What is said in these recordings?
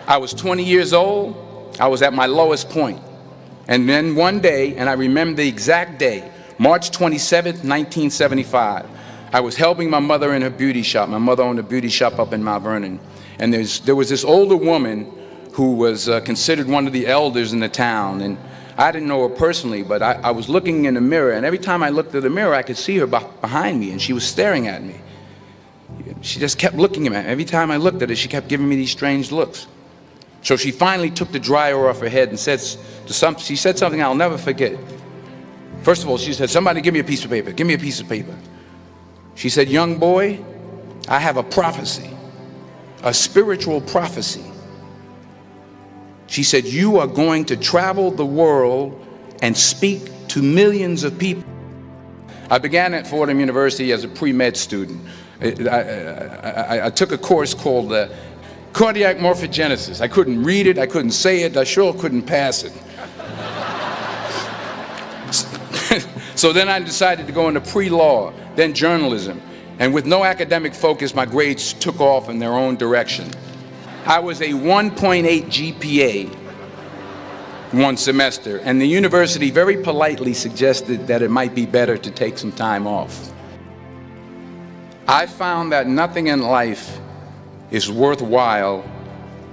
I was 20 years old. I was at my lowest point. And then one day, and I remember the exact day, March 27th, 1975, I was helping my mother in her beauty shop. My mother owned a beauty shop up in Mount Vernon. And there was this older woman who was considered one of the elders in the town. And I didn't know her personally, but I was looking in the mirror, and every time I looked at the mirror, I could see her behind me, and she was staring at me. She just kept looking at me. Every time I looked at her, she kept giving me these strange looks. So she finally took the dryer off her head and she said something I'll never forget. First of all, she said, "Somebody give me a piece of paper. Give me a piece of paper." She said, "Young boy, I have a prophecy, a spiritual prophecy." She said, "You are going to travel the world and speak to millions of people." I began at Fordham University as a pre-med student. I took a course called cardiac morphogenesis. I couldn't read it, I couldn't say it, I sure couldn't pass it. So then I decided to go into pre-law, then journalism. And with no academic focus, my grades took off in their own direction. I was a 1.8 GPA one semester, and the university very politely suggested that it might be better to take some time off. I found that nothing in life is worthwhile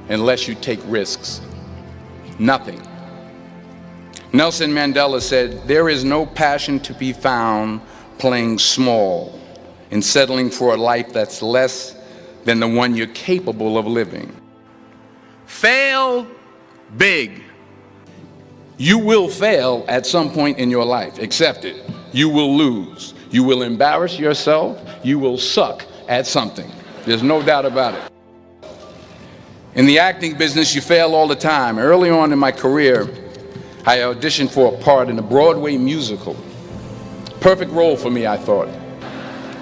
unless you take risks. Nothing. Nelson Mandela said, "There is no passion to be found playing small and settling for a life that's less than the one you're capable of living." Fail big. You will fail at some point in your life. Accept it. You will lose. You will embarrass yourself. You will suck at something. There's no doubt about it. In the acting business, you fail all the time. Early on in my career, I auditioned for a part in a Broadway musical. Perfect role for me, I thought.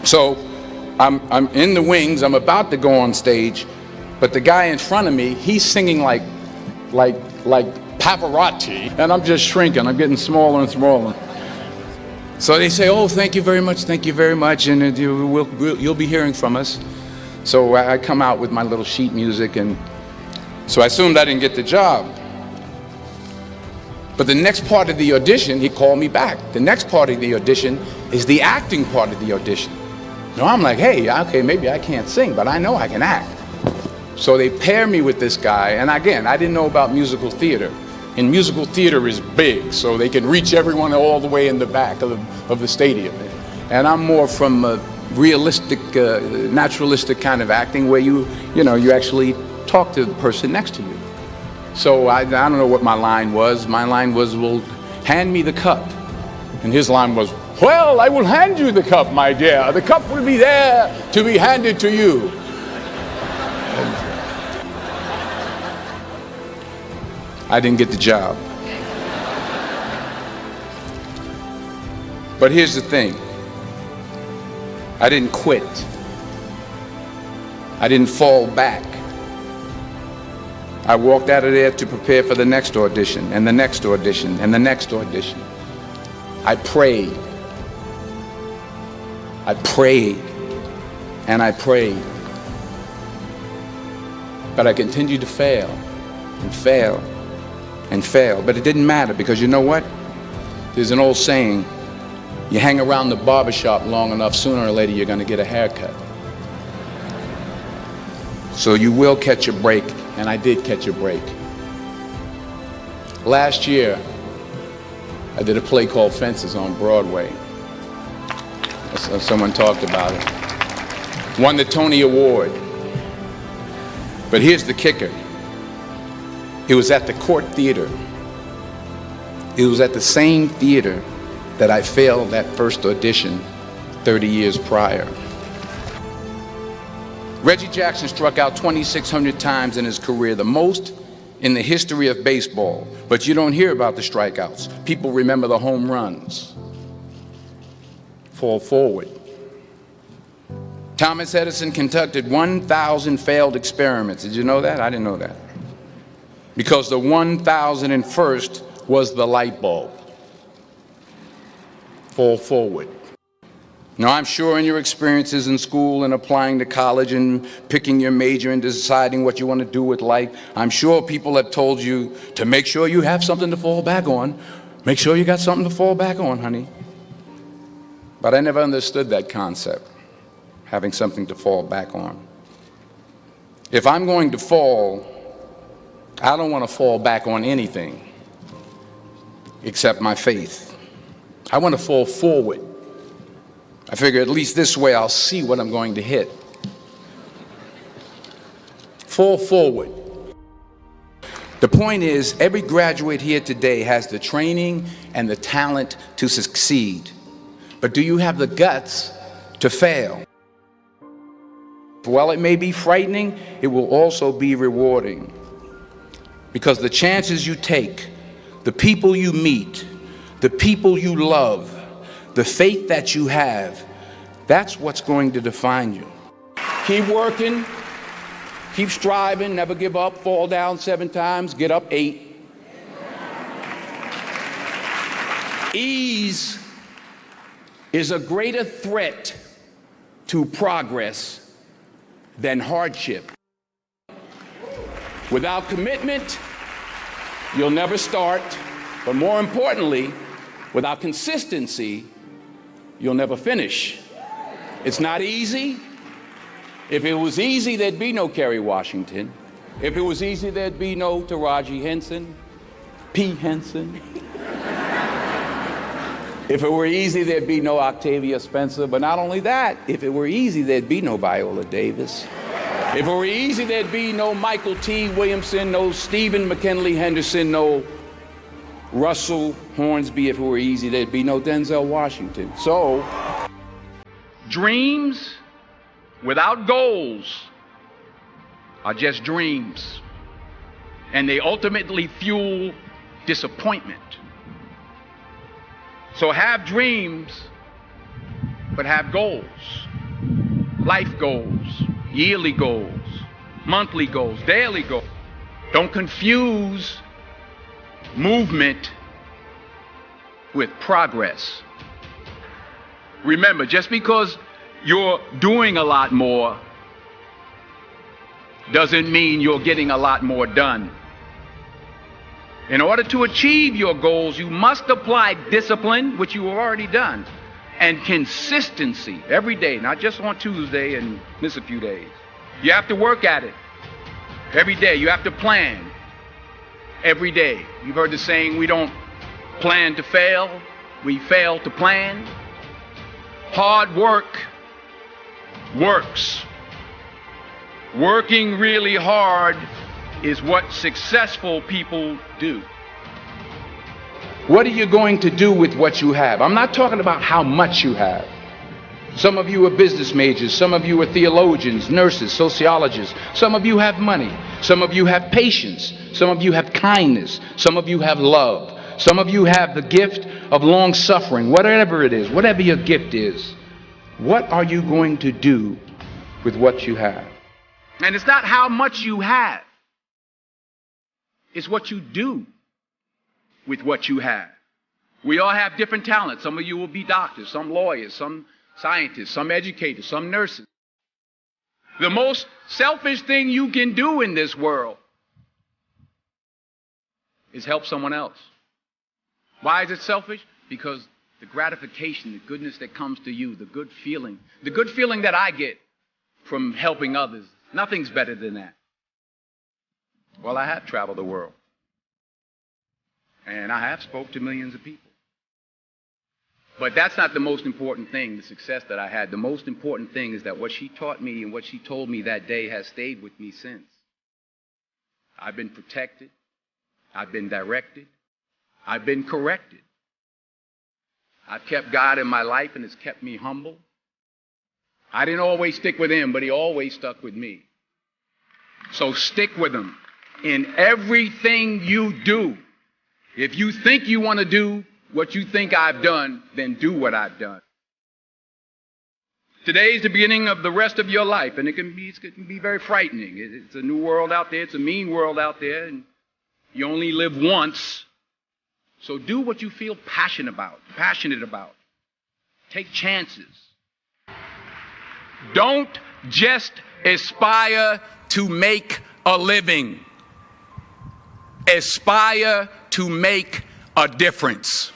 So I'm in the wings. I'm about to go on stage, but the guy in front of me, he's singing like Pavarotti, and I'm just shrinking. I'm getting smaller and smaller. So they say, "Oh, thank you very much, and you'll be hearing from us." So I come out with my little sheet music, and so I assumed I didn't get the job. But the next part of the audition, he called me back. The next part of the audition is the acting part of the audition. Now I'm like, hey, okay, maybe I can't sing, but I know I can act. So they pair me with this guy, and again, I didn't know about musical theater. And musical theater is big, so they can reach everyone all the way in the back of the stadium. And I'm more from a realistic, naturalistic kind of acting where you actually talk to the person next to you. So I don't know what my line was. My line was, "Well, hand me the cup." And his line was, "Well, I will hand you the cup, my dear. The cup will be there to be handed to you." I didn't get the job. But here's the thing. I didn't quit. I didn't fall back. I walked out of there to prepare for the next audition, and the next audition, and the next audition. I prayed. I prayed. And I prayed. But I continued to fail, and fail, and fail. But it didn't matter, because you know what? There's an old saying, you hang around the barbershop long enough, sooner or later you're going to get a haircut. So you will catch a break, and I did catch a break. Last year, I did a play called Fences on Broadway. Someone talked about it. Won the Tony Award. But here's the kicker. It was at the Court Theater. It was at the same theater that I failed that first audition 30 years prior. Reggie Jackson struck out 2,600 times in his career, the most in the history of baseball. But you don't hear about the strikeouts. People remember the home runs. Fall forward. Thomas Edison conducted 1,000 failed experiments. Did you know that? I didn't know that. Because the 1,001st was the light bulb. Fall forward. Now, I'm sure in your experiences in school and applying to college and picking your major and deciding what you want to do with life, I'm sure people have told you to make sure you have something to fall back on. Make sure you got something to fall back on, honey. But I never understood that concept, having something to fall back on. If I'm going to fall, I don't want to fall back on anything except my faith. I want to fall forward. I figure at least this way I'll see what I'm going to hit. Fall forward. The point is, every graduate here today has the training and the talent to succeed. But do you have the guts to fail? While it may be frightening, it will also be rewarding. Because the chances you take, the people you meet, the people you love, the faith that you have, that's what's going to define you. Keep working, keep striving, never give up, fall down 7 times, get up 8. Ease is a greater threat to progress than hardship. Without commitment, you'll never start, but more importantly, without consistency, you'll never finish. It's not easy. If it was easy, there'd be no Kerry Washington. If it was easy, there'd be no Taraji Henson, P. Henson. If it were easy, there'd be no Octavia Spencer. But not only that, if it were easy, there'd be no Viola Davis. If it were easy, there'd be no Michael T. Williamson, no Stephen McKinley Henderson, no Russell Hornsby. If it were easy, there'd be no Denzel Washington. So, dreams without goals are just dreams. And they ultimately fuel disappointment. So have dreams, but have goals. Life goals, yearly goals, monthly goals, daily goals. Don't confuse movement with progress. Remember, just because you're doing a lot more doesn't mean you're getting a lot more done. In order to achieve your goals, you must apply discipline, which you have already done, and consistency every day, not just on Tuesday and miss a few days. You have to work at it every day. You have to plan every day. You've heard the saying, we don't plan to fail, we fail to plan. Hard work works. Working really hard is what successful people do. What are you going to do with what you have? I'm not talking about how much you have. Some of you are business majors, some of you are theologians, nurses, sociologists. Some of you have money, some of you have patience, some of you have kindness, some of you have love, some of you have the gift of long suffering. Whatever it is, whatever your gift is, what are you going to do with what you have? And it's not how much you have. It's what you do with what you have. We all have different talents. Some of you will be doctors, some lawyers, some scientists, some educators, some nurses. The most selfish thing you can do in this world is help someone else. Why is it selfish? Because the gratification, the goodness that comes to you, the good feeling that I get from helping others, nothing's better than that. Well, I have traveled the world. And I have spoke to millions of people. But that's not the most important thing, the success that I had. The most important thing is that what she taught me and what she told me that day has stayed with me since. I've been protected. I've been directed. I've been corrected. I've kept God in my life and it's kept me humble. I didn't always stick with him, but he always stuck with me. So stick with him in everything you do. If you think you want to do what you think I've done, then do what I've done. Today is the beginning of the rest of your life, and it can be very frightening. It's a new world out there. It's a mean world out there, and you only live once. So do what you feel passionate about. Take chances. Don't just aspire to make a living. Aspire to make a difference.